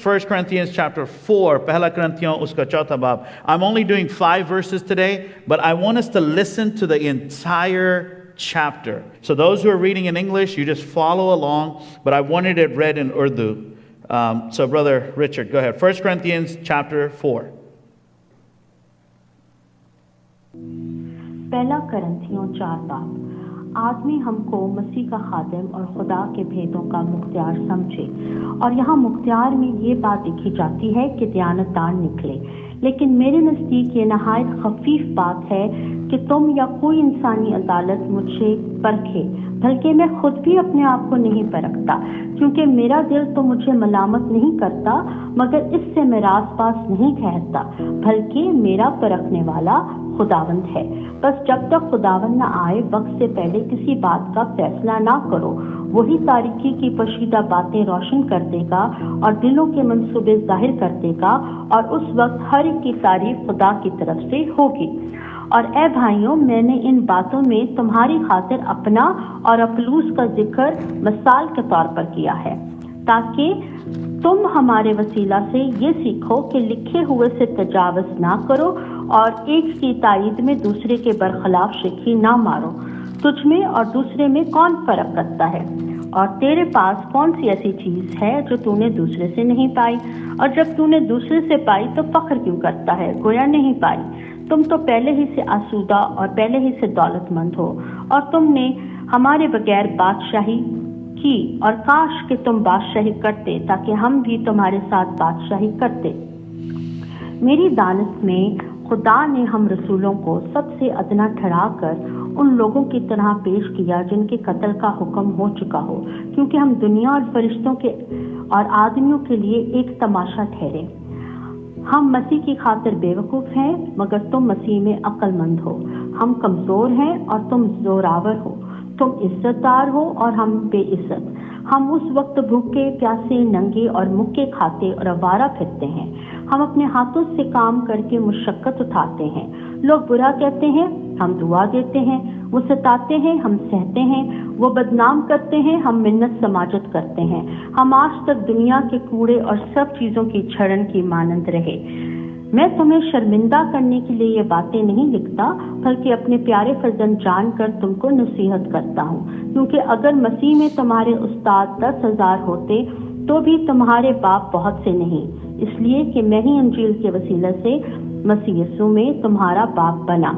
1 Corinthians chapter 4, पहला करंथियों उसका चौथा बाब. I'm only doing 5 verses today, but I want us to listen to the entire chapter. So those who are reading in English, you just follow along, but I wanted it read in Urdu. So Brother Richard, go ahead. 1 Corinthians chapter 4. पहला करंथियों 4 बाब. आदमी हमको मसीह का खादिम और खुदा के भेदों का मुख्तियार समझे, और यहाँ मुख्तियार में ये बात लिखी जाती है कि दयानतदान निकले. लेकिन मेरे नज़दीक ये नहायत खफीफ बात है कि तुम या कोई इंसानी अदालत मुझसे परखे, बल्कि मैं खुद भी अपने आप को नहीं परखता, क्योंकि मेरा दिल तो मुझे मलामत नहीं करता, मगर इससे मैं रास पास नहीं ठहरता, बल्कि मेरा परखने वाला खुदावंद है. बस जब तक खुदावंद न आए, वक्त से पहले किसी बात का फैसला ना करो. वही तारीकी की पोशीदा बातें रोशन कर देगा और दिलों के मंसूबे जाहिर कर देगा, और उस वक्त हर एक की तारीफ खुदा की तरफ से होगी. और ए भाइयों, मैंने इन बातों में तुम्हारी खातिर अपना और अपुल्लोस का जिक्र मिसाल के तौर पर किया है, ताकि तुम हमारे वसीला से ये सीखो कि लिखे हुए से तजावज़ ना करो और एक की तायद में दूसरे के बरखिलाफ शिकही ना मारो. तुझ में और दूसरे में कौन फर्क करता है? और तेरे पास कौन सी ऐसी चीज है जो तूने दूसरे से नहीं पाई? और जब तूने दूसरे से पाई तो फख्र क्यों करता है, गोया नहीं पाई? तुम तो पहले ही से आसूदा और पहले ही से दौलतमंद हो, और तुमने हमारे बगैर बादशाही की, और काश कि तुम बादशाही करते ताकि हम भी तुम्हारे साथ बादशाही करते. मेरी दानत में खुदा ने हम रसूलों को सबसे अदना ठहराकर उन लोगों की तरह पेश किया जिनके कत्ल का हुक्म हो चुका हो, क्योंकि हम दुनिया और फरिश्तों के और आदमियों के लिए एक तमाशा ठहरे. हम मसीह की खातिर बेवकूफ़ हैं, मगर तुम मसीह में अक्लमंद हो. हम कमज़ोर हैं और तुम जोरावर हो. तुम इज्जतदार हो और हम बेइज्जत. हम उस वक्त भूखे प्यासे नंगे और मुक्के खाते और आवारा फिरते हैं. हम अपने हाथों से काम करके मुशक्कत उठाते हैं. लोग बुरा कहते हैं, हम दुआ देते हैं. वो सताते हैं, हम सहते हैं. वो बदनाम करते हैं, हम मिन्नत समाजत करते हैं. हम आज तक दुनिया के कूड़े और सब चीज़ों की छड़न की मानंद रहे. मैं तुम्हें शर्मिंदा करने के लिए ये बातें नहीं लिखता, बल्कि अपने प्यारे फर्जंद जानकर तुमको नसीहत करता हूँ, क्योंकि अगर मसीह में तुम्हारे उस्ताद 10,000 होते तो भी तुम्हारे बाप बहुत से नहीं, इसलिए कि मैं ही अंजील के वसीले से मसीह यीशु में तुम्हारा बाप बना.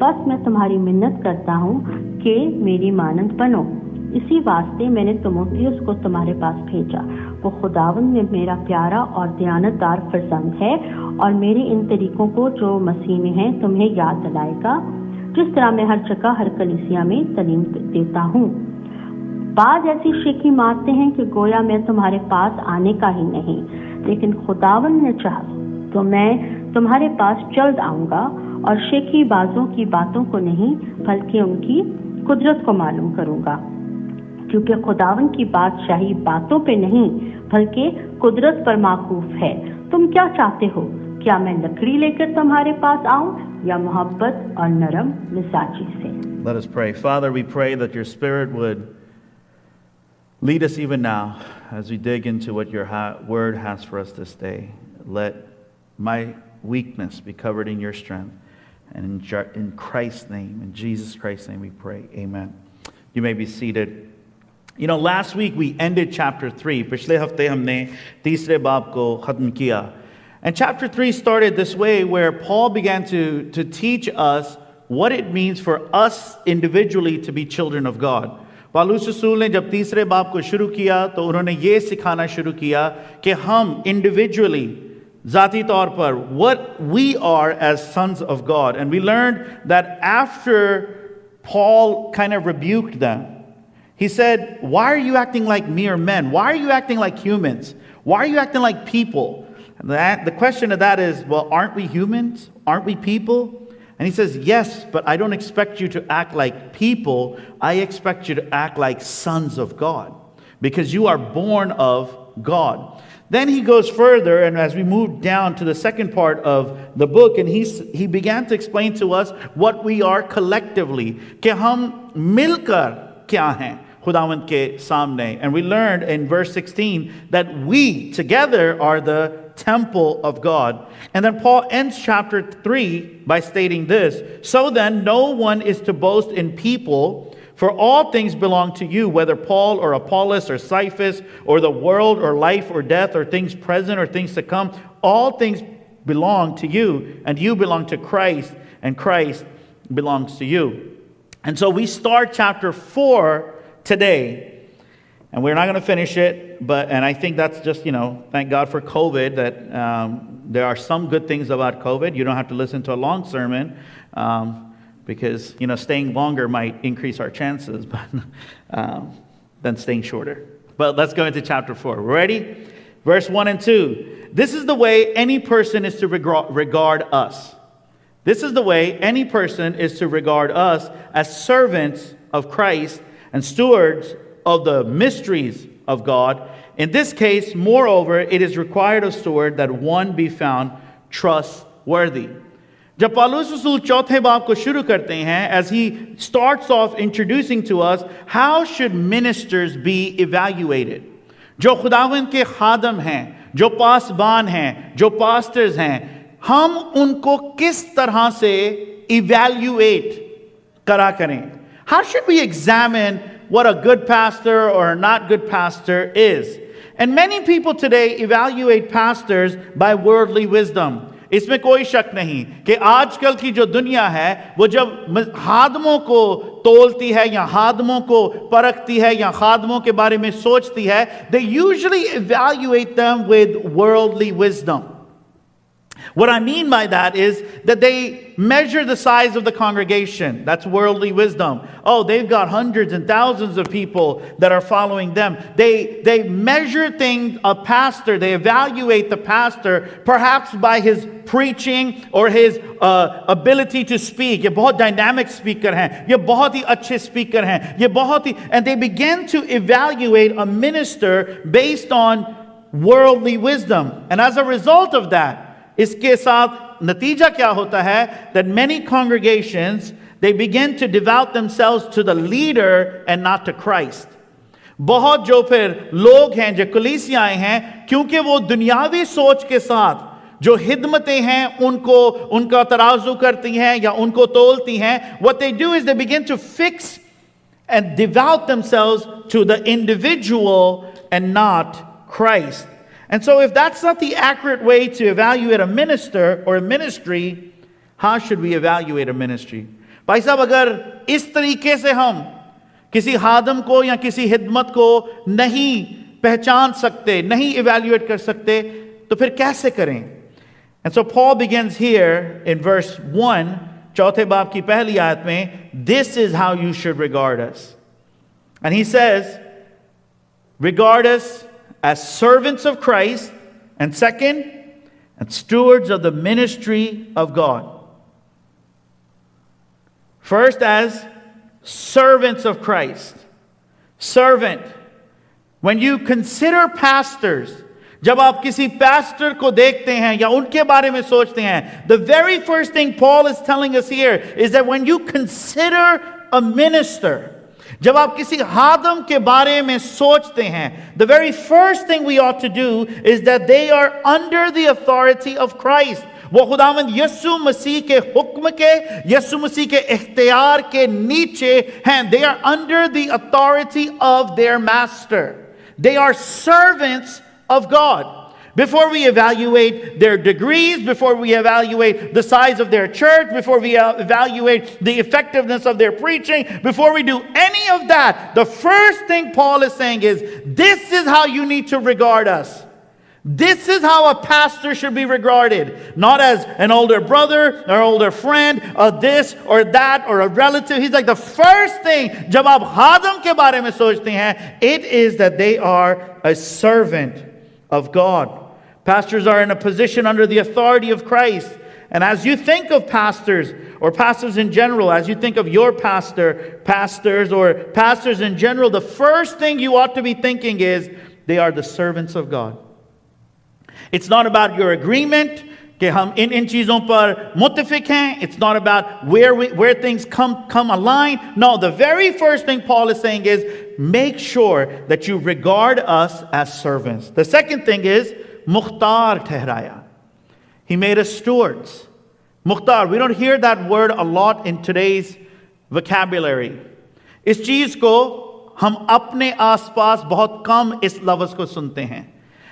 बस मैं तुम्हारी मिन्नत करता हूँ कि मेरी मानंद बनो. इसी वास्ते मैंने तीमुथियुस को तुम्हारे पास भेजा. वो खुदावंद में मेरा प्यारा और दयानतदार फर्जंद है, और मेरे इन तरीकों को जो मसीह में है तुम्हें याद दिलाएगा, जिस तरह मैं हर जगह हर कलीसिया में तालीम देता हूँ. बाद ऐसी शेखी मारते हैं कि गोया मैं तुम्हारे पास आने का ही नहीं, लेकिन खुदावंद ने चाहा तो मैं तुम्हारे पास जल्द आऊँगा, और शेखी बाजों की बातों को नहीं बल्कि उनकी कुदरत को मालूम करूँगा. क्योंकि खुदावंद की बादशाही बातों पे नहीं बल्कि कुदरत पर माकूफ है. तुम क्या चाहते हो? क्या मैं लकड़ी लेकर तुम्हारे पास आऊं या मोहब्बत और नरम मिजाजी से? Let us pray. Father, we pray that your Spirit would lead us even now as we dig into what your word has for us this day. Let my weakness be covered in your strength. And in Christ's name, in Jesus Christ's name we pray. Amen. You may be seated. You know, last week we ended chapter 3. पिछले हफ्ते हमने तीसरे बाब को ख़त्म किया. And chapter 3 started this way, where Paul began to teach us what it means for us individually to be children of God. पौलुस रसूल ने जब तीसरे बाब को शुरू किया तो उन्होंने ये सिखाना शुरू किया कि हम individually, ज़ाती तौर पर, what we are as sons of God. And we learned that after Paul kind of rebuked them, he said, why are you acting like mere men? Why are you acting like humans? Why are you acting like people? And the question of that is, well, aren't we humans? Aren't we people? And he says, yes, but I don't expect you to act like people. I expect you to act like sons of God, because you are born of God. Then he goes further, and as we move down to the second part of the book, and he began to explain to us what we are collectively. कि हम मिलकर क्या हैं? खुदावंद के सामने. And we learned in verse 16 that we together are the temple of God. And then Paul ends chapter 3 by stating this: so then no one is to boast in people, for all things belong to you, whether Paul or Apollos or Cephas or the world or life or death or things present or things to come. All things belong to you, and you belong to Christ, and Christ belongs to you. And so we start chapter 4 today, and we're not going to finish it, and I think that's just, thank God for COVID, that there are some good things about COVID. You don't have to listen to a long sermon, because, staying longer might increase our chances than staying shorter. But let's go into chapter 4. Ready? Verse 1 and 2. This is the way any person is to regard us. This is the way any person is to regard us as servants of Christ and stewards of the mysteries of God. In this case, moreover, it is required of steward that one be found trustworthy. जब पौलुस रसूल चौथे बाब को शुरू करते हैं, as he starts off introducing to us, how should ministers be evaluated? जो खुदावंद के खादम हैं, जो पासबान हैं, जो पास्टर्स हैं, हम उनको किस तरह से evaluate करा करें? How should we examine what a good pastor or a not good pastor is? And many people today evaluate pastors by worldly wisdom. इसमें कोई शक नहीं कि आजकल की जो दुनिया है वो जब खादमों को तोलती है या खादमों को परखती है या खादमों के बारे में सोचती है, they usually evaluate them with worldly wisdom. What I mean by that is that they measure the size of the congregation. That's worldly wisdom. Oh, they've got hundreds and thousands of people that are following them. They measure things, a pastor, they evaluate the pastor perhaps by his preaching or his ability to speak. ये बहुत dynamic speaker हैं, ये बहुत ही अच्छे speaker हैं, ये बहुत ही, and they begin to evaluate a minister based on worldly wisdom. And as a result of that, इसके साथ नतीजा क्या होता है? That many congregations, they begin to devote themselves to the leader and not to Christ. बहुत जो फिर लोग हैं, जो कलीसियाएं हैं, क्योंकि वो दुनियावी सोच के साथ जो हिदमतें हैं उनका तराजू करती हैं या उनको तोलती हैं, what they do is they begin to fix and devote themselves to the individual and not Christ. And so if that's not the accurate way to evaluate a minister or a ministry, how should we evaluate a ministry? भाई साहब, अगर इस तरीके से हम किसी खादम को या किसी हिदमत को नहीं पहचान सकते, नहीं evaluate कर सकते, तो फिर कैसे करें? And so Paul begins here in verse 1, चौथे बाब की पहली आयत में, this is how you should regard us. And he says, regard us as servants of Christ, and second, and stewards of the ministry of God. First, as servants of Christ. Servant. When you consider pastors, जब आप किसी pastor को देखते हैं या उनके बारे में सोचते हैं, the very first thing Paul is telling us here is that when you consider a minister, जब आप किसी खादम के बारे में सोचते हैं, the very first thing we ought to do is that they are under the authority of Christ. वो खुदावंद यीशु मसीह के हुक्म के, यीशु मसीह के इख्तियार के नीचे हैं. They are under the authority of their master. They are servants of God. Before we evaluate their degrees, before we evaluate the size of their church, before we evaluate the effectiveness of their preaching, before we do any of that, the first thing Paul is saying is, this is how you need to regard us. This is how a pastor should be regarded. Not as an older brother or older friend or this or that or a relative. He's like, the first thing, जब आप खादम के बारे में सोचते हैं, it is that they are a servant of God. Pastors are in a position under the authority of Christ. And as you think of pastors, or pastors in general, as you think of your pastors, or pastors in general, the first thing you ought to be thinking is, they are the servants of God. It's not about your agreement, कि हम इन चीज़ों पर मुत्तफिक हैं. It's not about where things come align. No, the very first thing Paul is saying is, make sure that you regard us as servants. The second thing is mukhtar tehraya. He made us stewards. Mukhtar, we don't hear that word a lot in today's vocabulary. इस चीज को हम अपने आसपास बहुत कम इस लफ्ज को सुनते हैं.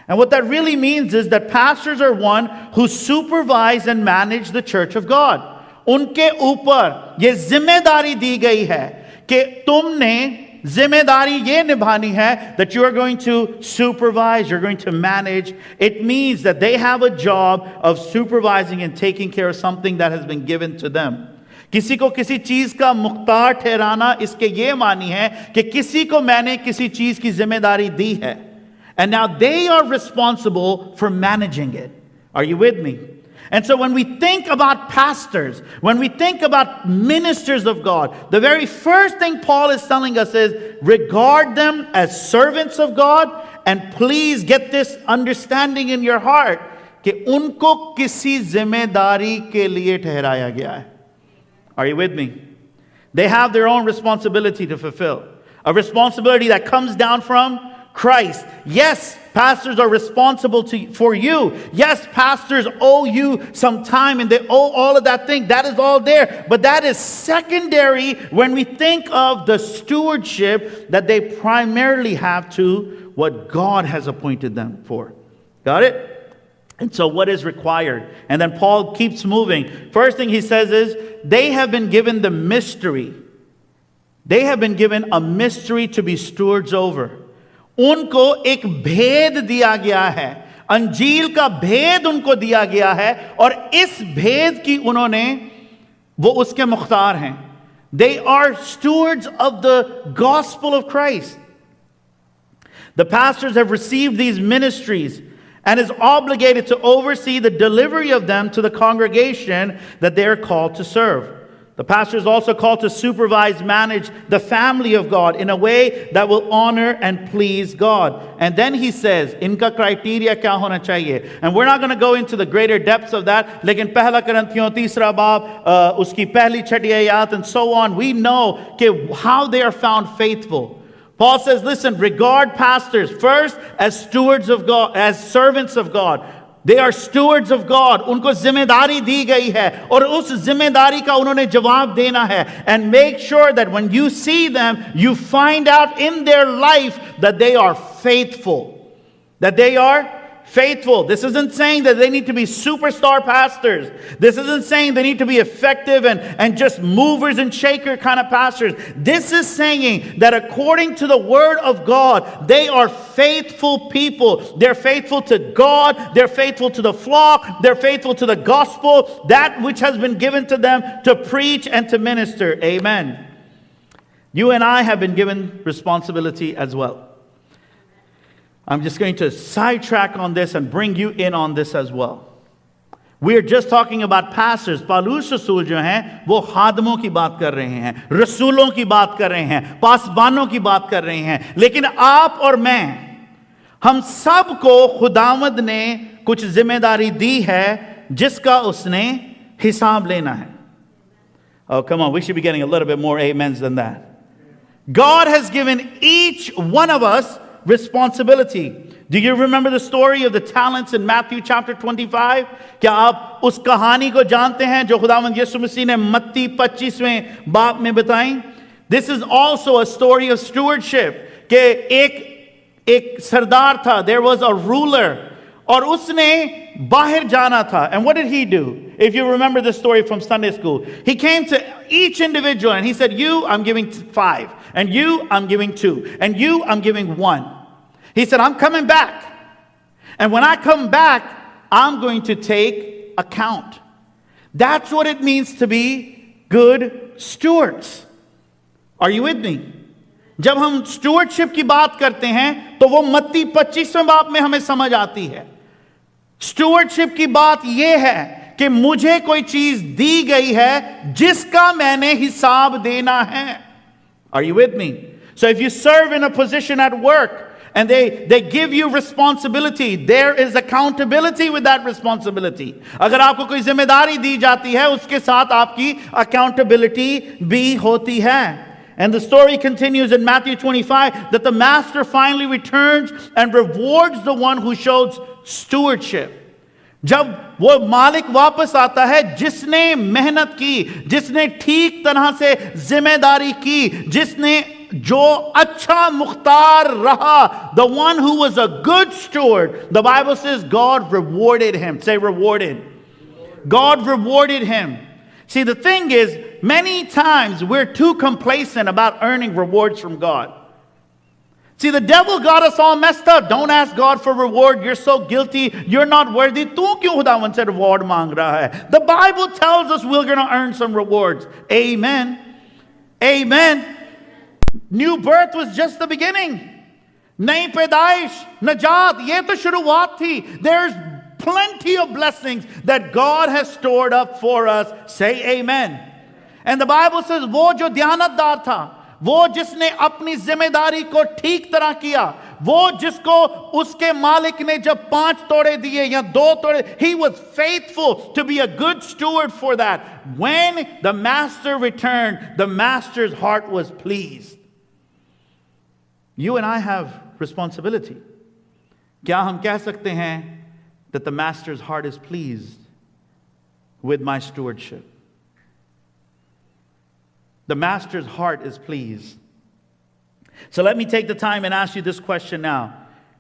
And what that really means is that pastors are one who supervise and manage the church of God. उनके ऊपर ये जिम्मेदारी दी गई है कि तुमने जिम्मेदारी ये निभानी है that you are going to supervise, you're going to manage. It means that they have a job of supervising and taking care of something that has been given to them. किसी को किसी चीज का मुख्तार ठहराना इसके ये मानी है कि किसी को मैंने किसी चीज की जिम्मेदारी दी है. And now they are responsible for managing it. Are you with me? And so when we think about pastors, when we think about ministers of God, the very first thing Paul is telling us is regard them as servants of God, and please get this understanding in your heart कि उनको किसी जिम्मेदारी के लिए ठहराया गया है. Are you with me? They have their own responsibility to fulfill. A responsibility that comes down from Christ. Yes, pastors are responsible for you. Yes, pastors owe you some time and they owe all of that thing. That is all there. But that is secondary when we think of the stewardship that they primarily have to what God has appointed them for. Got it? And so what is required? And then Paul keeps moving. First thing he says is, they have been given the mystery. They have been given a mystery to be stewards over. उनको एक भेद दिया गया है. अंजील का भेद उनको दिया गया है और इस भेद की उन्होंने वो उसके मुख्तार हैं. They are stewards of the gospel of Christ. The pastors have received these ministries and is obligated to oversee the delivery of them to the congregation that they are called to serve. The pastor is also called to supervise, manage the family of God in a way that will honor and please God. And then he says, इनका criteria क्या होना चाहिए? And we're not going to go into the greater depths of that. लेकिन पहला करंथियों तीसरा बाब उसकी पहली छठी आयत and so on. We know कि how they are found faithful. Paul says, listen, regard pastors first as stewards of God, as servants of God. They are stewards of God. उनको जिम्मेदारी दी गई है और उस जिम्मेदारी का उन्होंने जवाब देना है. And make sure that when you see them, you find out in their life that they are faithful. That they are faithful. This isn't saying that they need to be superstar pastors. This isn't saying they need to be effective and just movers and shaker kind of pastors. This is saying that according to the word of God, they are faithful people. They're faithful to God. They're faithful to the flock. They're faithful to the gospel, that which has been given to them to preach and to minister. Amen. You and I have been given responsibility as well. I'm just going to sidetrack on this and bring you in on this as well. We are just talking about pastors. Paulus रसूल जो हैं वो खादमों की बात कर रहे हैं, रसूलों की बात कर रहे हैं, पासबानों की बात कर रहे हैं. लेकिन आप और मैं, हम सब को खुदावंद ने कुछ जिम्मेदारी दी है जिसका उसने हिसाब लेना है. Oh, come on, we should be getting a little bit more amens than that. God has given each one of us responsibility. Do you remember the story of the talents in Matthew chapter 25? क्या आप उस कहानी को जानते हैं जो खुदावंद यीशु मसीह ने मत्ती 25वें बाब में बताई? This is also a story of stewardship. कि एक सरदार था, there was a ruler, और उसने बाहर जाना था. And what did he do? If you remember the story from Sunday school, he came to each individual and he said, you, I'm giving 5, and you, I'm giving 2, and you, I'm giving 1. He said, I'm coming back. And when I come back, I'm going to take account. That's what it means to be good stewards. Are you with me? जब हम stewardship की बात करते हैं तो वो मत्ती 25वें बाब में हमें समझ आती है. Stewardship की बात ये है कि मुझे कोई चीज दी गई है जिसका मैंने हिसाब देना है. Are you with me? So if you serve in a position at work, and they give you responsibility, there is accountability with that responsibility. अगर आपको कोई जिम्मेदारी दी जाती है उसके साथ आपकी accountability भी होती है. And the story continues in Matthew 25 that the master finally returns and rewards the one who shows stewardship. जब वो मालिक वापस आता है जिसने मेहनत की, जिसने ठीक तरह से जिम्मेदारी की, जिसने जो अच्छा मुख्तार रहा, the one who was a good steward, the Bible says God rewarded him. Say rewarded. God rewarded him. See, the thing is, many times we're too complacent about earning rewards from God. See, the devil got us all messed up. Don't ask God for reward. You're so guilty. You're not worthy. तू क्यों खुदावन से reward मांग रहा है? The Bible tells us we're going to earn some rewards. Amen. Amen. New birth was just the beginning. नई पैदाइश, नजात, ये तो शुरुआत थी. There's plenty of blessings that God has stored up for us. Say amen. And the Bible says, वो जो ध्यानतदार था, वो जिसने अपनी जिम्मेदारी को ठीक तरह किया, वो जिसको उसके मालिक ने जब 5 तोड़े दिए या 2 तोड़े, he was faithful to be a good steward for that. When the master returned, the master's heart was pleased. You and I have responsibility. क्या हम कह सकते हैं that the master's heart is pleased with my stewardship? The master's heart is pleased. So let me take the time and ask you this question now.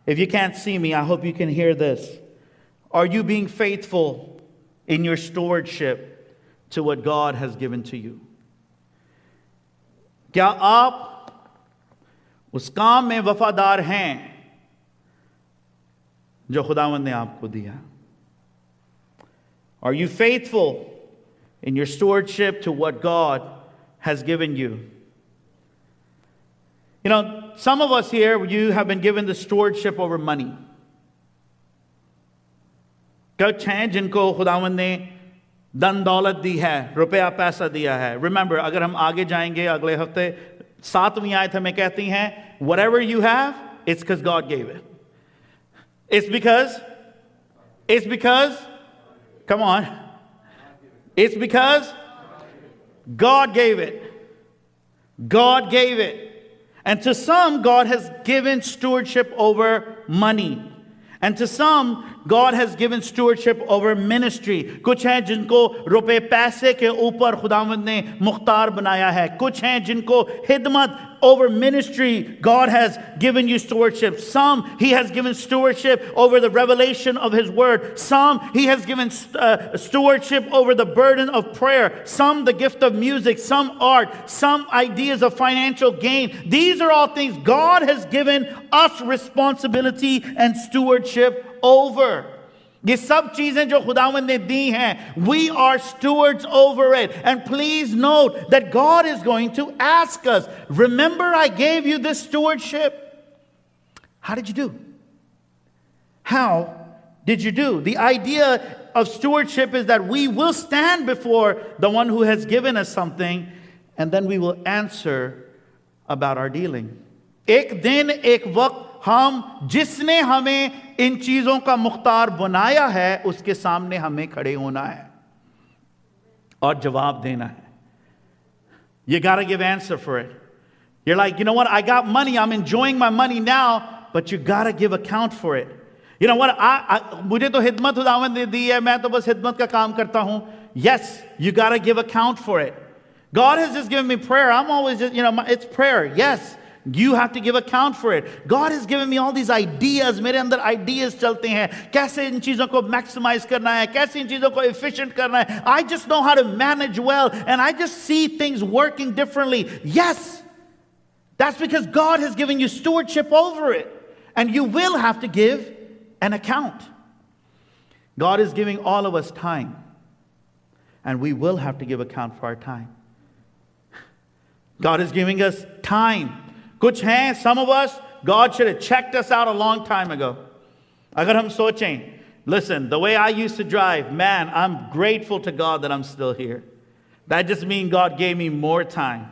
If you can't see me, I hope you can hear this. Are you being faithful in your stewardship to what God has given to you? क्या आप उस काम में वफादार हैं जो खुदावंद ने आपको दिया? Are you faithful in your stewardship to what God has given you? You know, some of us here, you have been given the stewardship over money. कुछ हैं जिनको खुदावंद ने धन दौलत दी है, रुपया पैसा दिया है. Remember, अगर हम आगे जाएंगे अगले हफ्ते 7वीं आयत हमें कहती हैं, whatever you have, it's because God gave it. It's because, come on, it's because God gave it. God gave it. And to some, God has given stewardship over money. And to some, God has given stewardship over ministry. कुछ हैं जिनको रुपए पैसे के ऊपर खुदावंद ने मुख्तार बनाया है. कुछ हैं जिनको खिदमत over ministry, God has given you stewardship. Some, He has given stewardship over the revelation of His Word. Some, He has given stewardship over the burden of prayer. Some, the gift of music. Some, art. Some, ideas of financial gain. These are all things God has given us responsibility and stewardship over. ये सब चीजें जो खुदावंद ने दी हैं, we are stewards over it. And please note that God is going to ask us, remember I gave you this stewardship? How did you do? How did you do? The idea of stewardship is that we will stand before the one who has given us something, and then we will answer about our dealing. एक दिन एक वक्त हम जिसने हमें इन चीजों का मुख्तार बनाया है उसके सामने हमें खड़े होना है और जवाब देना है. You got to give answer for it. You're like, you know what, I got money, I'm enjoying my money now, but you got to give account for it. You know what, मुझे तो हिदमत खुदावंद ने दी है, मैं तो बस हिदमत का काम करता हूं. Yes, you got to give account for it. God has just given me prayer. I'm always just, it's prayer. Yes. You have to give account for it. God has given me all these ideas. मेरे अंदर ideas चलते हैं. कैसे इन चीजों को maximize करना है, कैसे इन चीजों को efficient करना है. I just know how to manage well, and I just see things working differently. Yes, that's because God has given you stewardship over it, and you will have to give an account. God is giving all of us time, and we will have to give account for our time. God is giving us time. कुछ हैं, some of us, God should have checked us out a long time ago. अगर हम सोचें, listen, the way I used to drive, man, I'm grateful to God that I'm still here. That just means God gave me more time.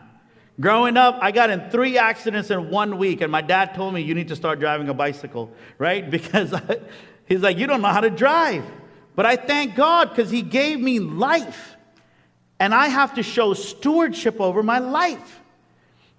Growing up, I got in 3 accidents in 1 week, and my dad told me, you need to start driving a bicycle, right? Because he's like, you don't know how to drive. But I thank God because He gave me life, and I have to show stewardship over my life.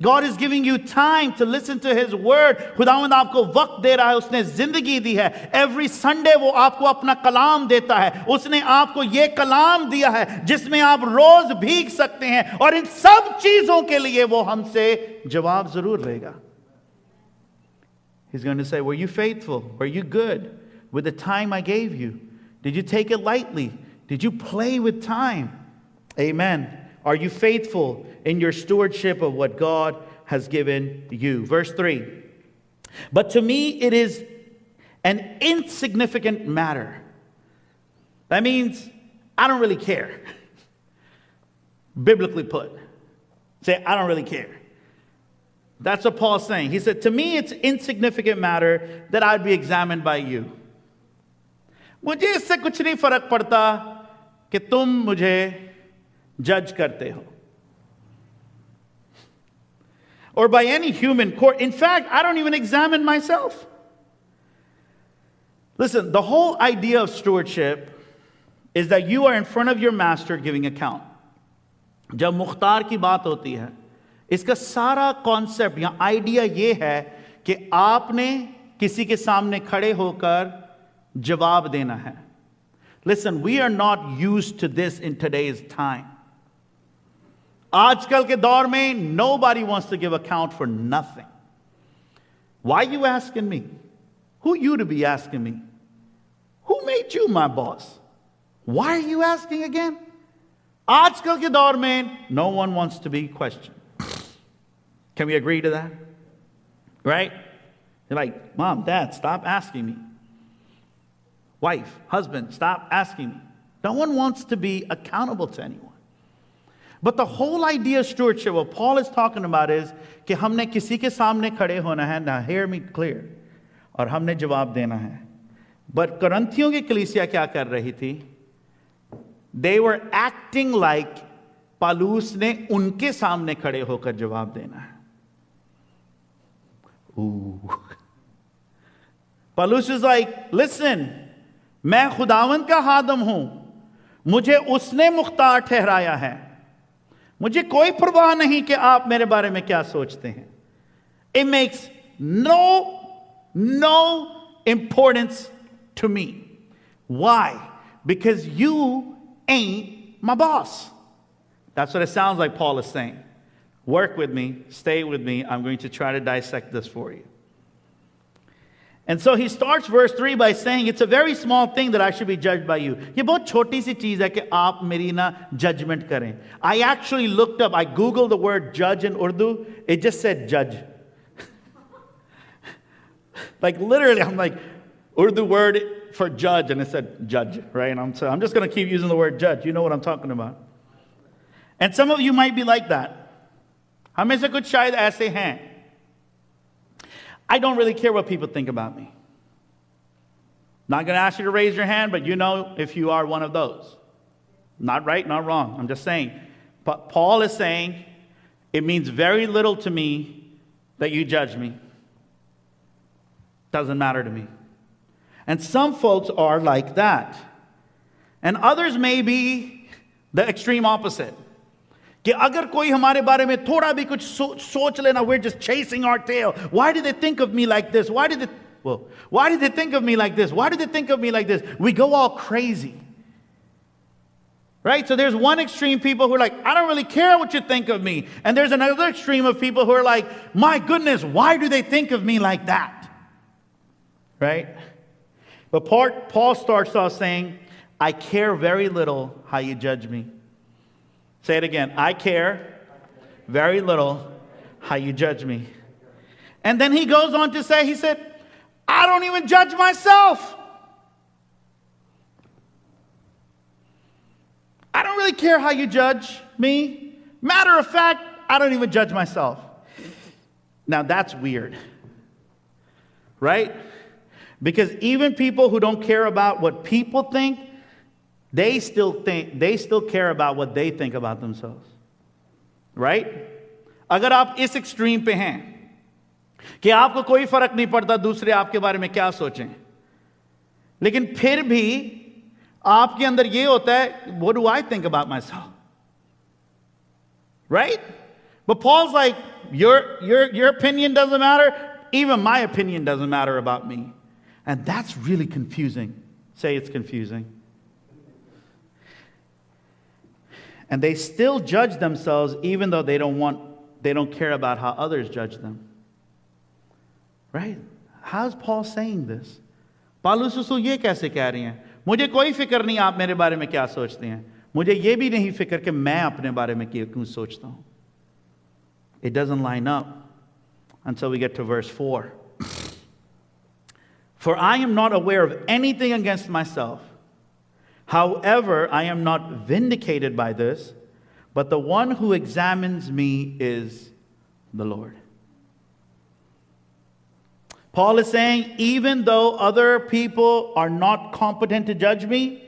God is giving you time to listen to His word. खुदावंद आपको वक्त दे रहा है, उसने जिंदगी दी है. Every Sunday वो आपको अपना कलाम देता है. उसने आपको ये कलाम दिया है जिसमें आप रोज भीग सकते हैं, और इन सब चीजों के लिए वो हमसे जवाब जरूर लेगा. He's going to say, were you faithful? Were you good with the time I gave you? Did you take it lightly? Did you play with time? Amen. Are you faithful in your stewardship of what God has given you? Verse 3. But to me it is an insignificant matter. That means I don't really care. Biblically put. Say, I don't really care. That's what Paul's saying. He said, to me it's insignificant matter that I'd be examined by you. मुझे इससे कुछ नहीं फर्क पड़ता कि तुम मुझे judge करते हो, or by any human court. In fact, I don't even examine myself. Listen, the whole idea of stewardship is that you are in front of your master giving account. जब मुख्तार की बात होती है, इसका सारा कॉन्सेप्ट या आइडिया ये है कि आपने किसी के सामने खड़े होकर जवाब देना है. Listen, we are not used to this in today's time. आजकल के दौर में nobody wants to give account for nothing. Why are you asking me? Who you to be asking me? Who made you my boss? Why are you asking again? आजकल के दौर में no one wants to be questioned. Can we agree to that? Right? You're like, Mom, Dad, stop asking me. Wife, husband, stop asking me. No one wants to be accountable to anyone. But the whole idea of stewardship, what Paul is talking about is कि हमने किसी के सामने खड़े होना है. Now hear me clear. और हमने जवाब देना है. But करंथियों की कलीसिया क्या कर रही थी? They were acting like Paulus ने उनके सामने खड़े होकर जवाब देना है. पालूस is like, listen, मैं खुदावंद का खादम हूं, मुझे उसने मुख्तार ठहराया है, मुझे कोई परवाह नहीं कि आप मेरे बारे में क्या सोचते हैं. It makes no importance to me. Why? Because you ain't my boss. That's what it sounds like Paul is saying. Work with me, stay with me. I'm going to try to dissect this for you. And so he starts verse 3 by saying, it's a very small thing that I should be judged by you. ये बहुत छोटी सी चीज है कि आप मेरी ना judgment करें. I actually looked up, I googled the word judge in Urdu. It just said judge. Like literally, I'm like, Urdu word for judge, and it said judge, right? And I'm just going to keep using the word judge. You know what I'm talking about. And some of you might be like that. हम में से कुछ शायद ऐसे हैं. I don't really care what people think about me. Not going to ask you to raise your hand, but you know if you are one of those. Not right, not wrong. I'm just saying. But Paul is saying, it means very little to me that you judge me. Doesn't matter to me. And some folks are like that. And others may be the extreme opposite. कि अगर कोई हमारे बारे में थोड़ा भी कुछ सोच लेना, we're just chasing our tail. Why did they think of me like this? Why did they think of me like this? Why did they think of me like this? We go all crazy. Right? So there's one extreme people who are like, I don't really care what you think of me. And there's another extreme of people who are like, my goodness, why do they think of me like that? Right? But Paul starts off saying, I care very little how you judge me. Say it again. I care very little how you judge me. And then he goes on to say, he said, I don't even judge myself. I don't really care how you judge me. Matter of fact, I don't even judge myself. Now that's weird. Right? Because even people who don't care about what people think, they still care about what they think about themselves. Right? अगर आप इस extreme पे हैं कि आपको कोई फर्क नहीं पड़ता दूसरे आपके बारे में क्या सोचें, लेकिन फिर भी आपके अंदर ये होता है, what do I think about myself? Right? But Paul's like, your opinion doesn't matter. Even my opinion doesn't matter about me. And that's really confusing. Say it's confusing. And they still judge themselves even though they don't care about how others judge them. Right? How's Paul saying this? Paulus रसूल ये कैसे कह रही हैं? मुझे कोई फिक्र नहीं आप मेरे बारे में क्या सोचते हैं. मुझे ये भी नहीं फिक्र कि मैं अपने बारे में क्यों सोचता हूं. It doesn't line up until we get to verse 4. For I am not aware of anything against myself. However, I am not vindicated by this, but the one who examines me is the Lord. Paul is saying, even though other people are not competent to judge me,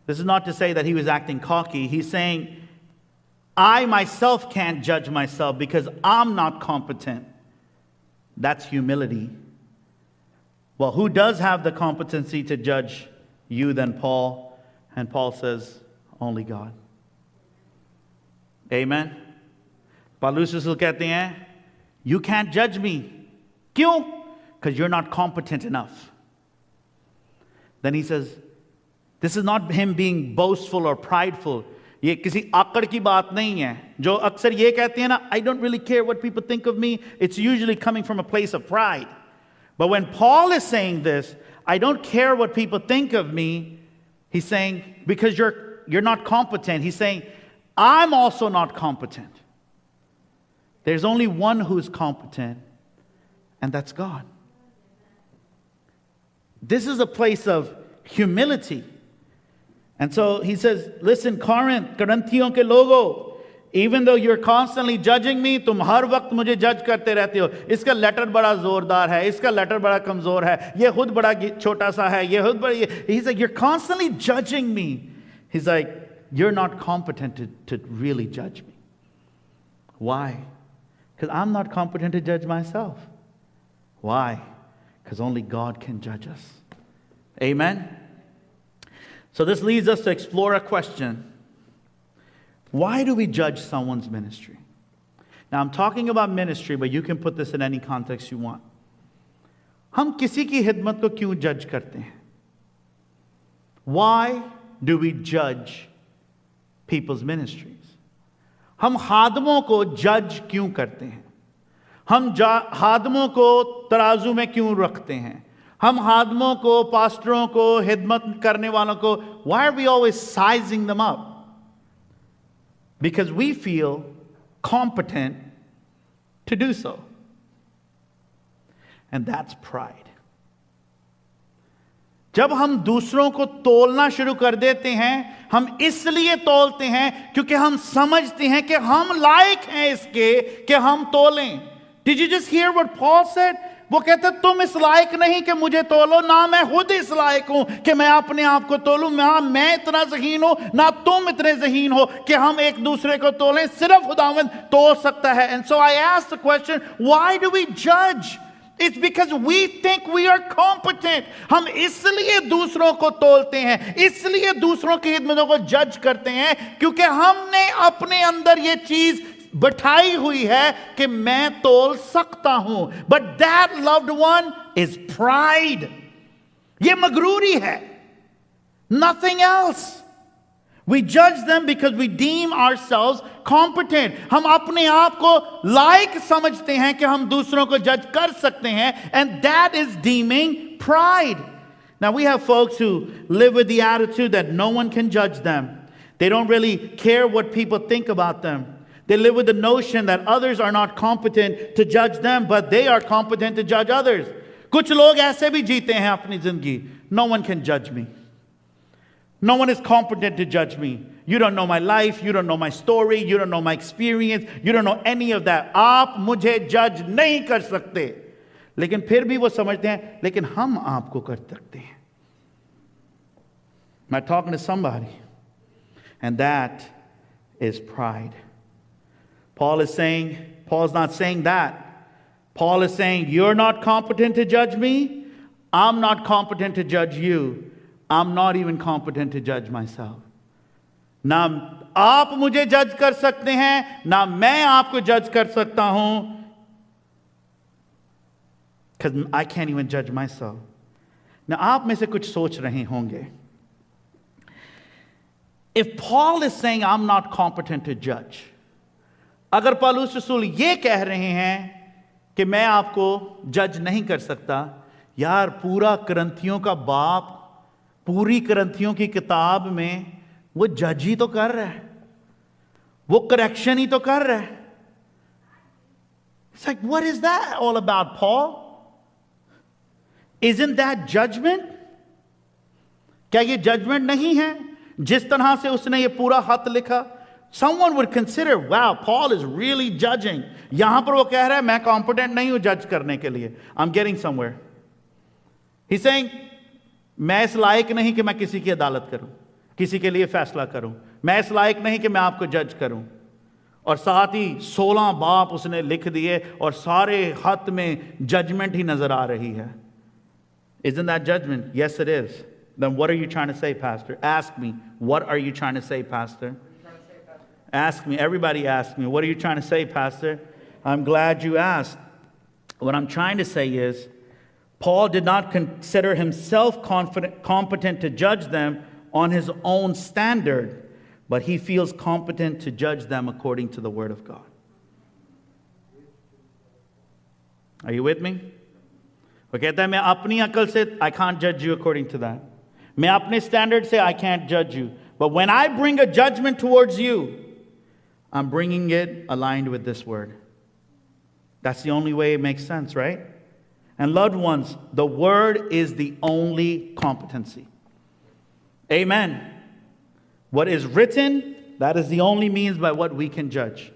this is not to say that he was acting cocky. He's saying, I myself can't judge myself because I'm not competent. That's humility. Well, who does have the competency to judge you than Paul? And Paul says, only God. Amen. Paulus रसूल कहते हैं, you can't judge me. क्यों? Because you're not competent enough. Then he says, this is not him being boastful or prideful. ये किसी आकड़ की बात नहीं है. जो अक्सर ये कहते हैं ना, I don't really care what people think of me. It's usually coming from a place of pride. But when Paul is saying this, I don't care what people think of me, he's saying, because you're not competent. He's saying, I'm also not competent. There's only one who's competent, and that's God. This is a place of humility. And so he says, listen, Corinthiyon ke logo, even though you're constantly judging me, तुम हर वक्त मुझे जज करते रहते हो. इसका letter बड़ा जोरदार है, इसका लेटर बड़ा कमजोर है, ये खुद बड़ा छोटा सा है, ये खुद बड़ा. He's like, you're constantly judging me. He's like, you're not competent to really judge me. Why? Because I'm not competent to judge myself. Why? Because only God can judge us. Amen? So this leads us to explore a question. Why do we judge someone's ministry? Now I'm talking about ministry, but you can put this in any context you want. हम किसी की खिदमत को क्यों जज करते हैं? Why do we judge people's ministries? हम खादमों को जज क्यों करते हैं? हम खादमों को तराजू में क्यों रखते हैं? हम खादमों को, पास्टरों को, खिदमत करने वालों को, why are we always sizing them up? Because we feel competent to do so. And that's pride. जब हम दूसरों को तोलना शुरू कर देते हैं, हम इसलिए तोलते हैं क्योंकि हम समझते हैं कि हम लायक हैं इसके कि हम तोलें. Did you just hear what Paul said? वो कहते तुम इस लायक नहीं कि मुझे तोलो, ना मैं खुद इस लायक हूं कि मैं अपने आप को तोलूं. मैं इतना ज़हीन हूं, ना तुम इतने ज़हीन हो कि हम एक दूसरे को तोलें. सिर्फ खुदावंद तोल सकता है. And so I asked the question, why do we judge? It's because we think we are competent. हम इसलिए दूसरों को तोलते हैं, इसलिए दूसरों की खिदमतों को जज करते हैं क्योंकि हमने अपने अंदर ये चीज बैठाई हुई है कि मैं तोल सकता हूं. But that, loved one, is pride. ये मगरूरी है. Nothing else. We judge them because we deem ourselves competent. हम अपने आप को लायक समझते हैं कि हम दूसरों को जज कर सकते हैं, and that is deeming pride. Now we have folks who live with the attitude that no one can judge them. They don't really care what people think about them. They live with the notion that others are not competent to judge them, but they are competent to judge others. कुछ लोग ऐसे भी जीते हैं अपनी जिंदगी. No one can judge me. No one is competent to judge me. You don't know my life. You don't know my story. You don't know my experience. You don't know any of that. आप मुझे जज नहीं कर सकते. लेकिन फिर भी वो समझते हैं, लेकिन हम आपको कर सकते हैं. I'm talking to somebody. And that is pride. Paul's not saying that. Paul is saying, you're not competent to judge me. I'm not competent to judge you. I'm not even competent to judge myself. ना आप मुझे जज कर सकते हैं, ना मैं आपको जज कर सकता हूं, because I can't even judge myself. Now, आप में से कुछ सोच रहे होंगे, if Paul is saying I'm not competent to judge, अगर पौलुस रसूल ये कह रहे हैं कि मैं आपको जज नहीं कर सकता, यार पूरा करंथियों का बाप, पूरी करंथियों की किताब में वो जज ही तो कर रहा है, वो करेक्शन ही तो कर रहा है. It's like, what is that all about, Paul? Isn't that judgment? क्या ये judgment नहीं है? जिस तरह से उसने ये पूरा खत लिखा, someone would consider, wow, Paul is really judging. यहां पर वो कह रहा है मैं competent नहीं हूं जज करने के लिए. I'm getting somewhere. He's saying, मैं इस लायक नहीं कि मैं किसी की अदालत करूं, किसी के लिए फैसला करूं. मैं इस लायक नहीं कि मैं आपको जज करूं. और साथ ही 16 बाप उसने लिख दिए और सारे खत में जजमेंट ही नजर आ रही है. Isn't that judgment? Yes, it is. Then what are you trying to say, Pastor? Ask me. What are you trying to say, Pastor? Ask me. Everybody ask me. What are you trying to say, Pastor? I'm glad you asked. What I'm trying to say is, Paul did not consider himself competent to judge them on his own standard, but he feels competent to judge them according to the Word of God. Are you with me? वो कहता है मैं अपनी अकल से I can't judge you according to that. मैं अपने standard से I can't judge you. But when I bring a judgment towards you, I'm bringing it aligned with this word. That's the only way it makes sense, right? And loved ones, the word is the only competency. Amen. What is written, that is the only means by what we can judge.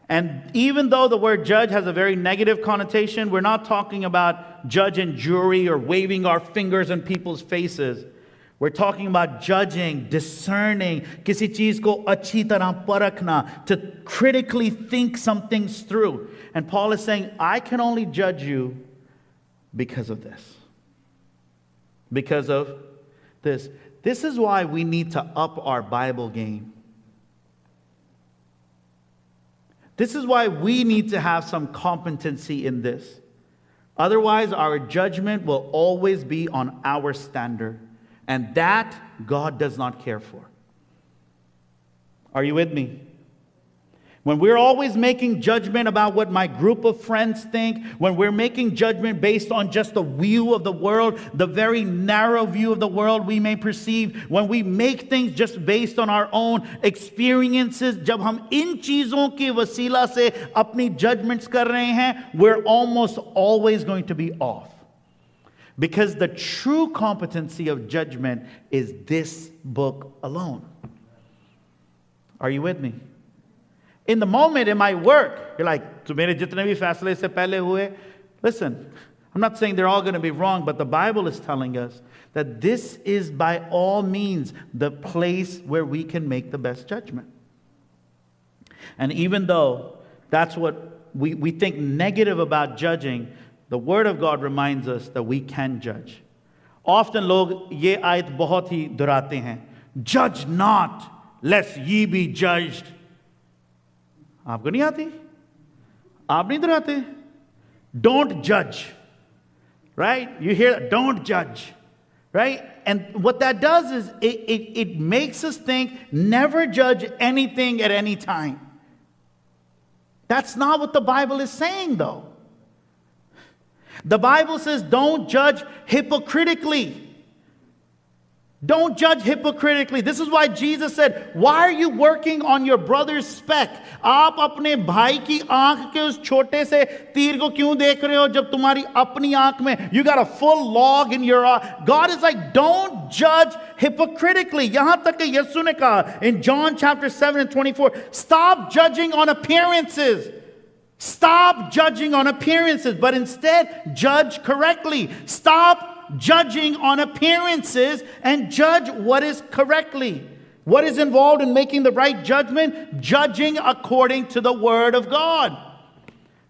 And even though the word judge has a very negative connotation, we're not talking about judge and jury or waving our fingers in people's faces. We're talking about judging, discerning, किसी चीज को अच्छी तरह परखना, to critically think some things through. And Paul is saying, I can only judge you because of this. Because of this. This is why we need to up our Bible game. This is why we need to have some competency in this. Otherwise, our judgment will always be on our standard. And that God does not care for. Are you with me? When we're always making judgment about what my group of friends think, when we're making judgment based on just the view of the world, the very narrow view of the world we may perceive, when we make things just based on our own experiences, जब हम इन चीजों की वसीला से अपनी judgments कर रहे हैं, we're almost always going to be off. Because the true competency of judgment is this book alone. Are you with me? In the moment, in my work, you're like, तो मेरे जितने भी फैसले से पहले हुए, listen, I'm not saying they're all going to be wrong, but the Bible is telling us that this is by all means the place where we can make the best judgment. And even though that's what we think negative about judging, the Word of God reminds us that we can judge. Often लोग ये आयत बहुत ही दोहराते हैं. Judge not, lest ye be judged. आपको नहीं आती? आप नहीं दोहराते? Don't judge. Right? You hear that? Don't judge. Right? And what that does is it makes us think never judge anything at any time. That's not what the Bible is saying, though. The Bible says don't judge hypocritically. Don't judge hypocritically. This is why Jesus said, why are you working on your brother's speck? आप अपने भाई की आंख के उस छोटे से तीर को क्यों देख रहे हो जब तुम्हारी अपनी आंख में you got a full log in your eye? God is like, don't judge hypocritically. यहां तक कि यीशु ने कहा in John chapter 7 and 24, stop judging on appearances. Stop judging on appearances, but instead judge correctly. Stop judging on appearances and judge what is correctly. What is involved in making the right judgment? Judging according to the Word of God.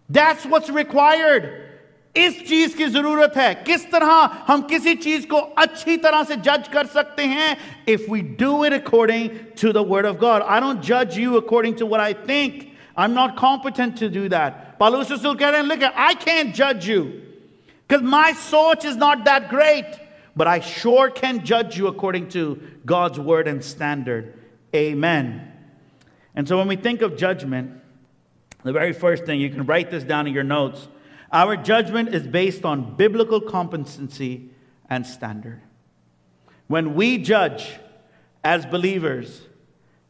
That's what's required. इस चीज की जरूरत है, किस तरह हम किसी चीज को अच्छी तरह से जज कर सकते हैं? If we do it according to the word of God. I don't judge you according to what I think. I'm not competent to do that. पौलुस रसूल कह रहे हैं, look, I can't judge you because my soch is not that great, but I sure can judge you according to God's word and standard. Amen. And so when we think of judgment, the very first thing, you can write this down in your notes. Our judgment is based on biblical competency and standard. When we judge as believers,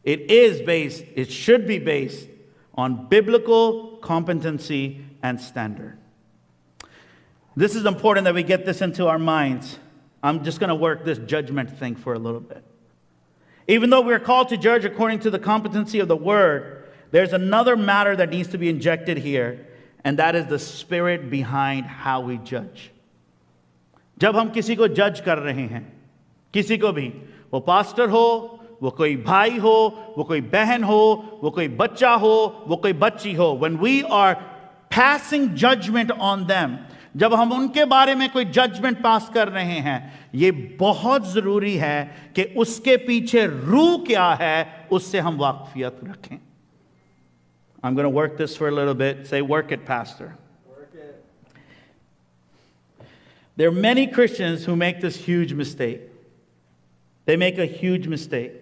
it should be based on biblical competency and standard. This is important that we get this into our minds. I'm just going to work this judgment thing for a little bit. Even though we're called to judge according to the competency of the word, there's another matter that needs to be injected here, and that is the spirit behind how we judge. जब हम किसी को जज कर रहे हैं, किसी को भी, वो पास्टर हो, वो कोई भाई हो, वो कोई बहन हो, वो कोई बच्चा हो, वो कोई बच्ची हो, when we are passing judgment on them, जब हम उनके बारे में कोई जजमेंट पास कर रहे हैं, ये बहुत जरूरी है कि उसके पीछे रूह क्या है, उससे हम वाकफियत रखें. I'm going to work this for a little bit. Say, work it, Pastor. Work it. There are many Christians who make this huge mistake. They make a huge mistake.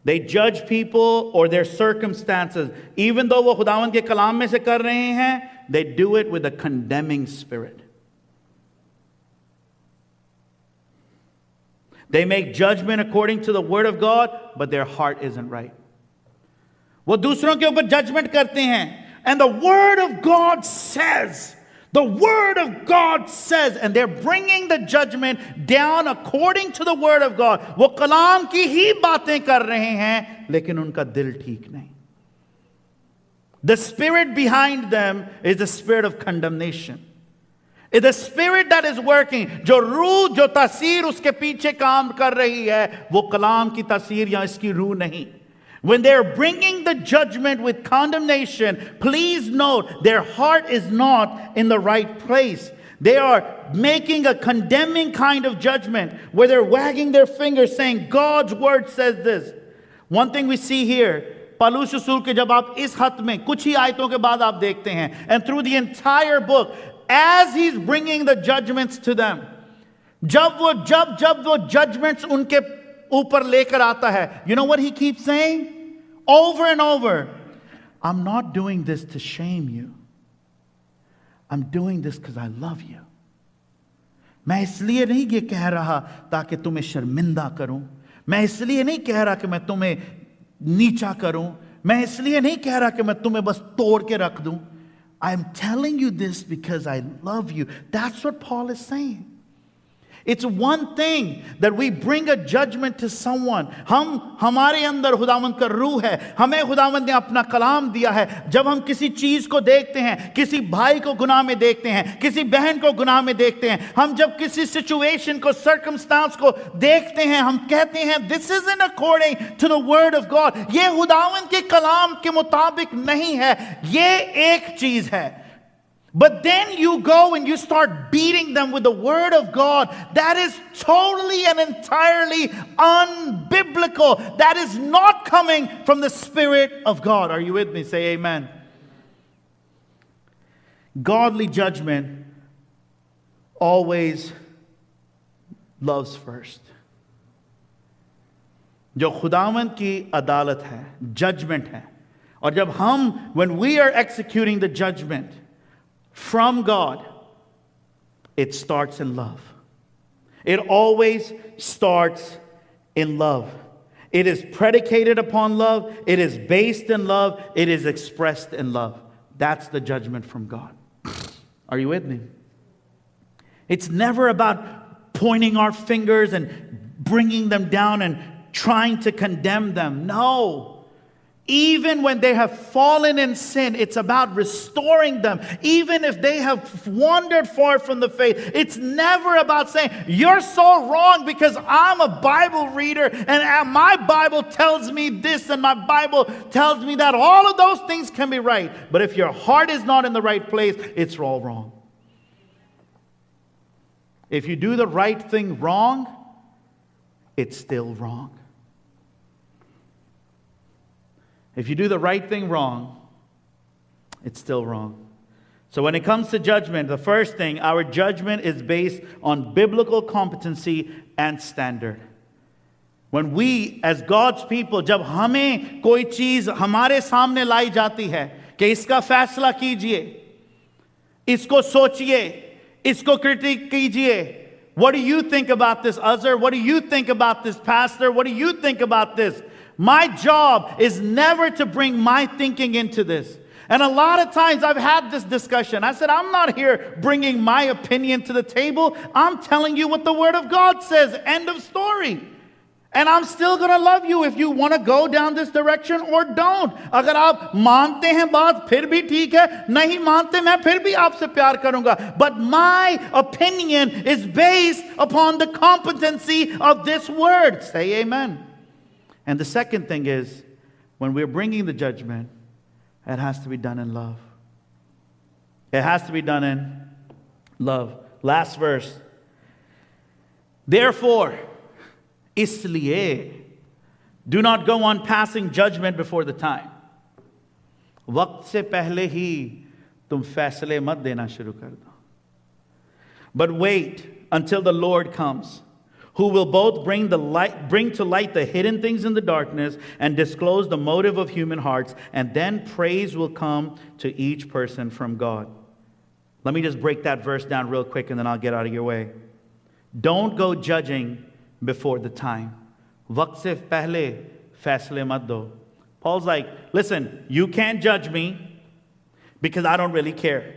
They judge people or their circumstances. Even though वो खुदावंद के कलाम में से कर रहे हैं, they do it with a condemning spirit. They make judgment according to the word of God, but their heart isn't right. वो दूसरों के ऊपर जजमेंट करते हैं, and the word of God says, and they're bringing the judgment down according to the word of God. वो कलाम की ही बातें कर रहे हैं, लेकिन उनका दिल ठीक नहीं. The spirit behind them is the spirit of condemnation. It's the spirit that is working. जो रूह, जो तासीर उसके पीछे काम कर रही है, वो कलाम की तासीर या इसकी रूह नहीं. When they're bringing the judgment with condemnation, please note their heart is not in the right place. They are making a condemning kind of judgment where they're wagging their fingers saying, God's word says this. One thing we see here, पौलुस रसूल के जब आप इस खत में कुछ ही आयतों के बाद आप देखते हैं, and through the entire book, as he's bringing the judgments to them, जब वो judgments उनके ऊपर लेकर आता है, you know what he keeps saying? Over and over, I'm not doing this to shame you. I'm doing this because I love you. मैं इसलिए नहीं ये कह रहा ताकि तुम्हें शर्मिंदा करूं. मैं इसलिए नहीं कह रहा कि मैं तुम्हें नीचा करूं. मैं इसलिए नहीं कह रहा कि मैं तुम्हें बस तोड़ के रख दूं. I'm telling you this because I love you. That's what Paul is saying. It's one thing that we bring a judgment to someone. हमारे अंदर खुदावंद का रूह है. हमें खुदावंद ने अपना कलाम दिया है. जब हम किसी चीज को देखते हैं, किसी भाई को गुनाह में देखते हैं, किसी बहन को गुनाह में देखते हैं, हम जब किसी सिचुएशन को, सर्कमस्टांस को देखते हैं, हम कहते हैं this isn't according to the word of God. ये खुदावंद के कलाम के मुताबिक नहीं है. ये एक चीज है. But then you go and you start beating them with the word of God. That is totally and entirely unbiblical. That is not coming from the Spirit of God. Are you with me? Say amen. Godly judgment always loves first. जो खुदावंद की अदालत है, judgment है. और जब हम, when we are executing the judgment from God, it starts in love. It always starts in love. It is predicated upon love. It is based in love. It is expressed in love. That's the judgment from God. Are you with me? It's never about pointing our fingers and bringing them down and trying to condemn them. No. Even when they have fallen in sin, it's about restoring them. Even if they have wandered far from the faith, it's never about saying, you're so wrong because I'm a Bible reader and my Bible tells me this and my Bible tells me that. All of those things can be right. But if your heart is not in the right place, it's all wrong. If you do the right thing wrong, it's still wrong. If you do the right thing wrong, it's still wrong. So when it comes to judgment, the first thing, our judgment is based on biblical competency and standard. When we, as God's people, जब हमें कोई चीज हमारे सामने लाई जाती है कि इसका फैसला कीजिए, इसको सोचिए, इसको क्रिटिक कीजिए. What do you think about this, Azhar? What do you think about this, Pastor? What do you think about this? My job is never to bring my thinking into this. And a lot of times I've had this discussion. I said, I'm not here bringing my opinion to the table. I'm telling you what the Word of God says. End of story. And I'm still going to love you if you want to go down this direction or don't. अगर आप मानते हैं बात फिर भी ठीक है, नहीं मानते मैं फिर भी आपसे प्यार करूंगा. But my opinion is based upon the competency of this word. Say amen. And the second thing is, when we're bringing the judgment, it has to be done in love. It has to be done in love. Last verse. Therefore, इसलिए, do not go on passing judgment before the time. वक्त से पहले ही तुम फैसले मत देना शुरू कर दो. But wait until the Lord comes, who will both bring to light the hidden things in the darkness and disclose the motive of human hearts, and then praise will come to each person from God. Let me just break that verse down real quick and then I'll get out of your way. Don't go judging before the time. वक्त से पहले फैसले मत दो. Paul's like, listen, you can't judge me because I don't really care.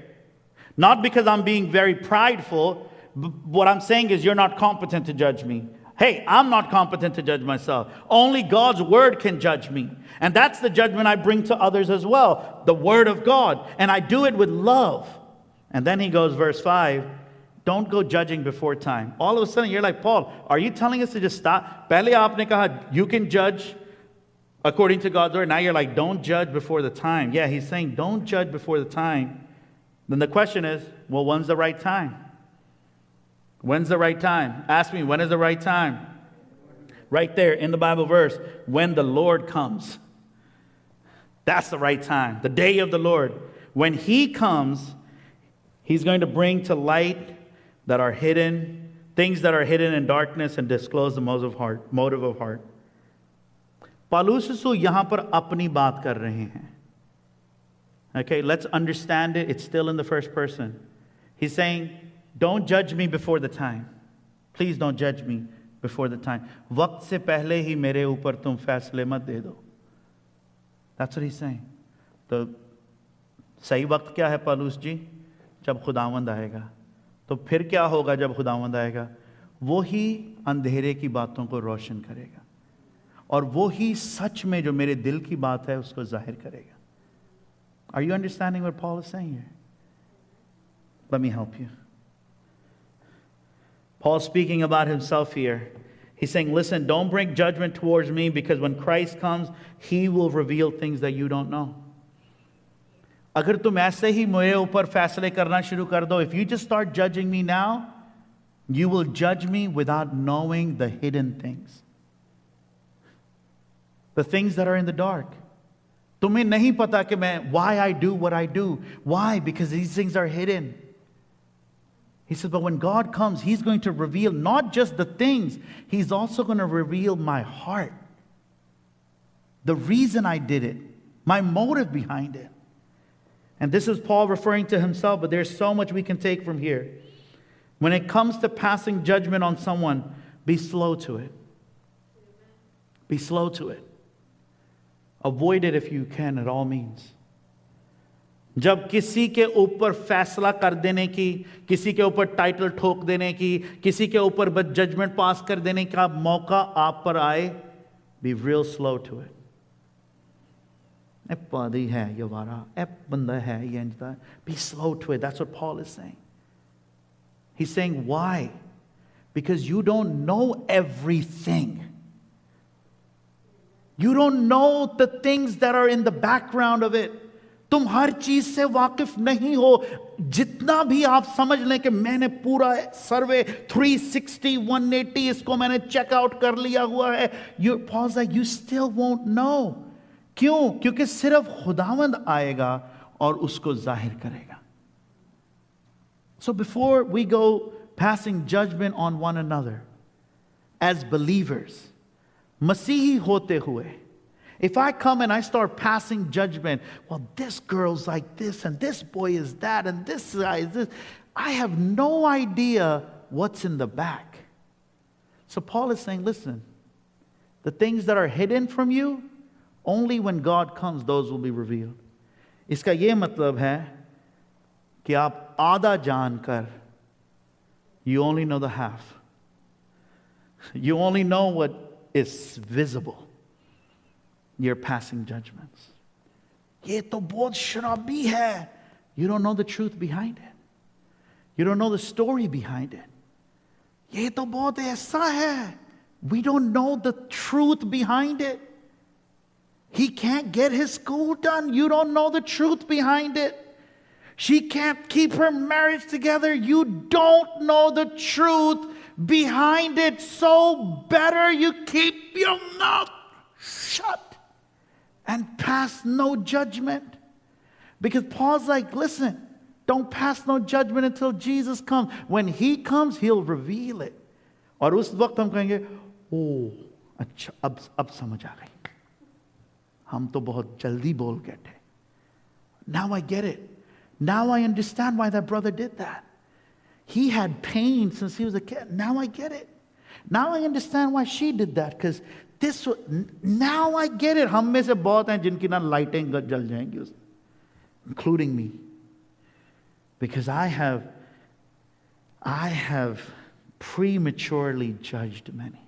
Not because I'm being very prideful. What I'm saying is you're not competent to judge me. Hey, I'm not competent to judge myself. Only God's word can judge me. And that's the judgment I bring to others as well. The word of God. And I do it with love. And then he goes, verse 5, don't go judging before time. All of a sudden you're like, Paul, are you telling us to just stop? Pehle aapne kaha, you can judge according to God's word. Now you're like, don't judge before the time. Yeah, he's saying don't judge before the time. Then the question is, well, when's the right time? When's the right time? Ask me, when is the right time? Right there in the Bible verse, when the Lord comes. That's the right time, the day of the Lord. When he comes, he's going to bring to light that are hidden, things that are hidden in darkness, and disclose the motive of heart. Paulus यहाँ पर अपनी बात कर रहे हैं. Okay, let's understand it. It's still in the first person. He's saying, don't judge me before the time. Please don't judge me before the time. वक्त से पहले ही मेरे ऊपर तुम फैसले मत दे दो. That's what he's saying. तो सही वक्त क्या है पालूस जी? जब खुदावंद आएगा. तो फिर क्या होगा जब खुदावंद आएगा? वो ही अंधेरे की बातों को रोशन करेगा. और वो ही सच में जो मेरे दिल की बात है उसको जाहिर करेगा. Are you understanding what Paul is saying here? Let me help you. Paul's speaking about himself here. He's saying, listen, don't bring judgment towards me because when Christ comes, he will reveal things that you don't know. अगर तुम ऐसे ही मेरे ऊपर फैसले करना शुरू कर दो, if you just start judging me now, you will judge me without knowing the hidden things. The things that are in the dark. तुम्हें नहीं पता कि मैं why I do what I do. Why? Because these things are hidden. He said, but when God comes, he's going to reveal not just the things, he's also going to reveal my heart. The reason I did it, my motive behind it. And this is Paul referring to himself, but there's so much we can take from here. When it comes to passing judgment on someone, be slow to it. Be slow to it. Avoid it if you can at all means. जब किसी के ऊपर फैसला कर देने की, किसी के ऊपर टाइटल ठोक देने की, किसी के ऊपर जजमेंट पास कर देने का मौका आप पर आए, be real slow to it. ए पादी है ये वारा, ए बंदा है ये अंजदा. Be slow to it. That's what Paul is saying. He's saying why? Because you don't know everything. You don't know the things that are in the background of it. तुम हर चीज से वाकिफ नहीं हो। जितना भी आप समझ लें कि मैंने पूरा सर्वे 360 180 इसको मैंने चेकआउट कर लिया हुआ है, यू स्टिल वोंट नो। क्यों? क्योंकि सिर्फ खुदावंद आएगा और उसको जाहिर करेगा। So before we go passing judgment on one another as believers, Masihi hote hue, if I come and I start passing judgment, well, this girl's like this, and this boy is that, and this guy is this, I have no idea what's in the back. So Paul is saying, listen, the things that are hidden from you, only when God comes, those will be revealed. इसका ये मतलब है कि आप आधा जानकर, you only know the half. You only know what is visible. You're passing judgments. ये तो बहुत शराबी है. You don't know the truth behind it. You don't know the story behind it. ये तो बहुत ऐसा है. We don't know the truth behind it. He can't get his school done. You don't know the truth behind it. She can't keep her marriage together. You don't know the truth behind it. So better you keep your mouth shut and pass no judgment. Because Paul's like, listen, don't pass no judgment until Jesus comes. When he comes, he'll reveal it. और उस वक्त हम कहेंगे, ओह अच्छा अब समझ आ गई, हम तो बहुत जल्दी बोल गए थे. Now I get it. Now I understand why that brother did that. He had pain since he was a kid. Now I get it. Now I understand why she did that, because this was, now I get it. हम में से बहुत हैं जिनकी ना लाइटें जल जाएंगी, including me, because I have prematurely judged many.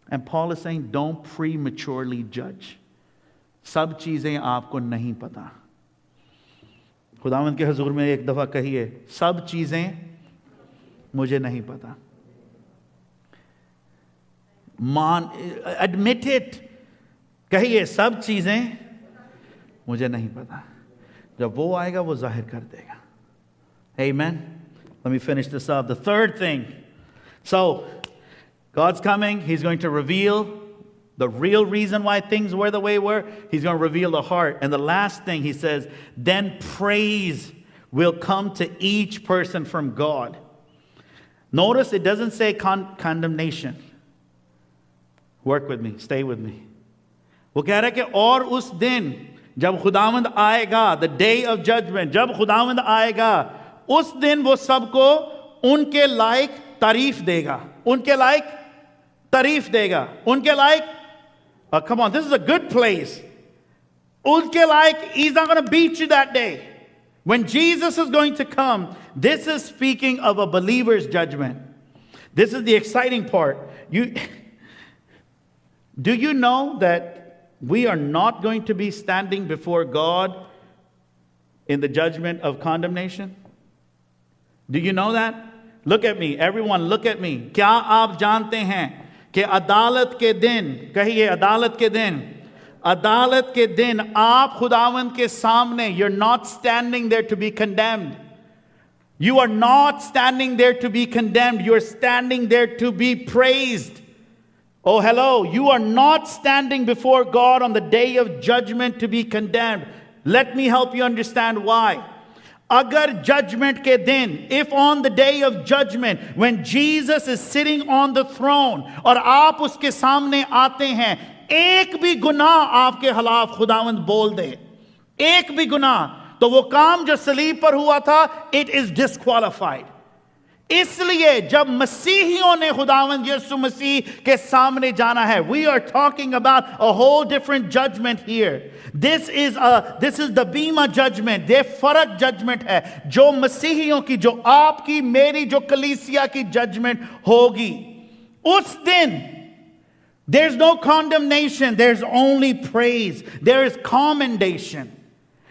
And Paul is saying, don't prematurely judge. सब चीजें आपको नहीं पता. खुदावंद के हुजूर में एक दफा कहिए, सब चीजें मुझे नहीं पता. Admit it. कहिए, सब चीजें मुझे नहीं पता. जब वो आएगा वो जाहिर कर देगा. Amen. Let me finish this up. The third thing. So, God's coming. He's going to reveal the real reason why things were the way they were. He's going to reveal the heart. And the last thing he says, then praise will come to each person from God. Notice it doesn't say condemnation. Work with me. Stay with me. वो कह रहा है कि और उस दिन जब खुदावंद आएगा, the day of judgment, जब खुदावंद आएगा, उस दिन वो सबको उनके लायक तारीफ देगा. उनके लायक तारीफ देगा. उनके लायक, come on, this is a good place. Unke like, he's not going to beat you that day. When Jesus is going to come, this is speaking of a believer's judgment. This is the exciting part. Do you know that we are not going to be standing before God in the judgment of condemnation? Do you know that? Look at me. Everyone, look at me. क्या आप जानते हैं कि अदालत के दिन, कहिए अदालत के दिन, अदालत के दिन आप खुदावंद के सामने, you're not standing there to be condemned. You are not standing there to be condemned. You're standing there to be praised. Oh, hello. You are not standing before God on the day of judgment to be condemned. Let me help you understand why. Agar judgment ke din, if on the day of judgment, when Jesus is sitting on the throne, और आप उसके सामने आते हैं, एक भी गुनाह आपके खिलाफ खुदावंद बोल दे, एक भी गुनाह, तो वो काम जो सलीब पर हुआ था, it is disqualified. इसलिए जब मसीहियों ने खुदावंद यीशु मसीह के सामने जाना है, we are talking about a whole different judgment here. This is the बीमा judgment. ये फर्क judgment है जो मसीहियों की, जो आपकी, मेरी, जो कलीसिया की judgment होगी. उस दिन there's no condemnation, there's only praise, there is commendation.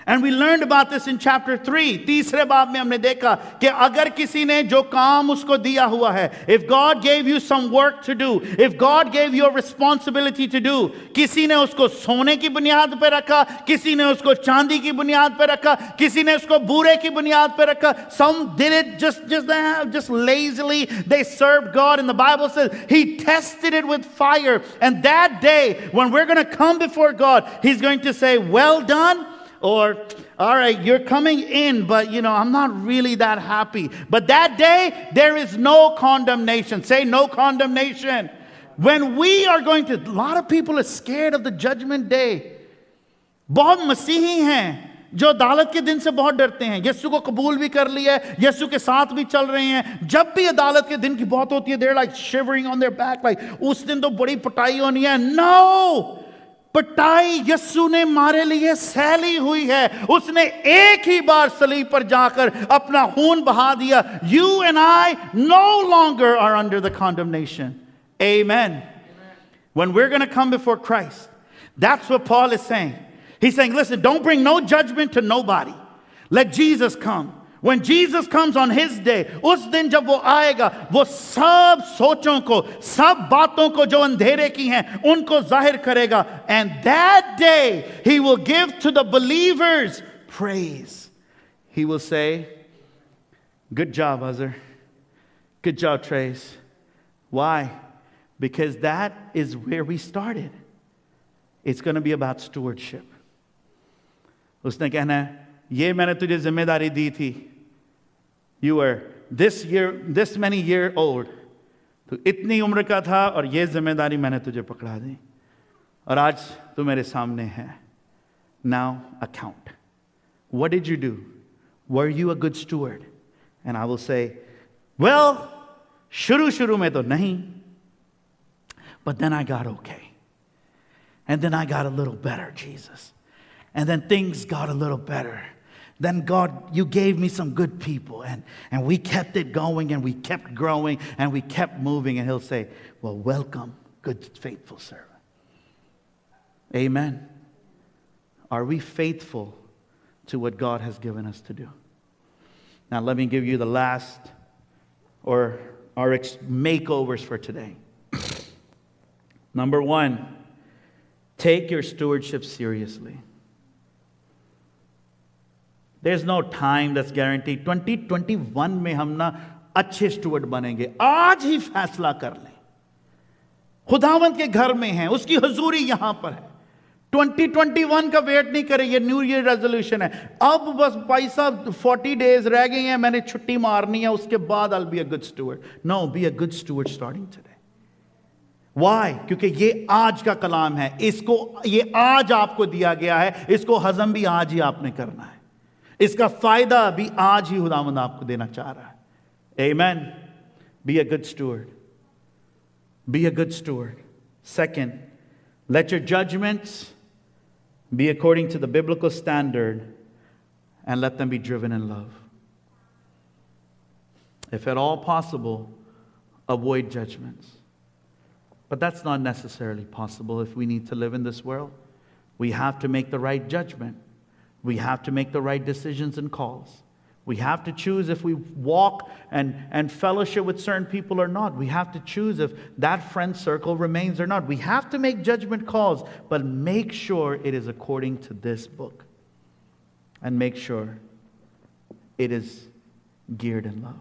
And we learned about this in chapter 3. तीसरे बाब में हमने देखा कि अगर किसी ने जो काम उसको दिया हुआ है, if God gave you some work to do, if God gave you a responsibility to do, किसी ने उसको सोने की बुनियाद पे रखा, किसी ने उसको चांदी की बुनियाद पे रखा, किसी ने उसको बूरे की बुनियाद पे रखा. Some did it just lazily. They served God, and the Bible says He tested it with fire. And that day, when we're going to come before God, He's going to say, "Well done." Or, all right, you're coming in, but I'm not really that happy. But that day, there is no condemnation. Say no condemnation. When we are going to, a lot of people are scared of the judgment day. बहुत मसीही हैं जो अदालत के दिन से बहुत डरते हैं. यीशु को कबूल भी कर लिया है, यीशु के साथ भी चल रहे हैं. जब भी अदालत के दिन की बात होती है, they're like shivering on their back, like उस दिन तो बड़ी पिटाई होनी है. No! पिटाई यीशु ने हमारे लिए सहली हुई है. उसने एक ही बार सलीब पर जाकर अपना खून बहा दिया. You and I no longer are under the condemnation. Amen. When we're going to come before Christ, that's what Paul is saying. He's saying, listen, don't bring no judgment to nobody. Let Jesus come. When Jesus comes on His day, उस दिन जब वो आएगा, वो सब सोचों को, सब बातों को जो अंधेरे की हैं, उनको जाहिर करेगा. And that day, He will give to the believers praise. He will say, good job, Azar. Good job, Trace. Why? Because that is where we started. It's going to be about stewardship. उसने कहना है, ये मैंने तुझे जिम्मेदारी दी थी. You were this many year old. तो इतनी उम्र का था और ये जिम्मेदारी मैंने तुझे पकड़ा दी. और आज तू मेरे सामने है. Now account. What did you do? Were you a good steward? And I will say, well, शुरू में तो नहीं. But then I got okay. And then I got a little better, Jesus. And then things got a little better. Then God, you gave me some good people. And we kept it going and we kept growing and we kept moving. And He'll say, well, welcome, good, faithful servant. Amen. Are we faithful to what God has given us to do? Now let me give you the last or our makeovers for today. Number 1, take your stewardship seriously. There's no time that's guaranteed. 2021 में हम ना अच्छे steward बनेंगे. आज ही फैसला कर लें. खुदावंत के घर में हैं, उसकी हुजूरी यहां पर है. 2021 का वेट नहीं करें. ये न्यू ईयर रेजोल्यूशन है. अब बस भाई साहब 40 डेज रह गए हैं, मैंने छुट्टी मारनी है, उसके बाद I'll be a good steward. No, be a good steward starting today. Why? क्योंकि ये आज का कलाम है. इसको ये आज आपको दिया गया है. इसको हजम भी आज ही आपने करना है. इसका फायदा भी आज ही खुदावंद आपको देना चाह रहा है. Amen. Be a good steward. Be a good steward. Second, let your judgments be according to the biblical standard and let them be driven in love. If at all possible, avoid judgments. But that's not necessarily possible if we need to live in this world. We have to make the right judgment. We have to make the right decisions and calls. We have to choose if we walk and fellowship with certain people or not. We have to choose if that friend circle remains or not. We have to make judgment calls, but make sure it is according to this book. And make sure it is geared in love.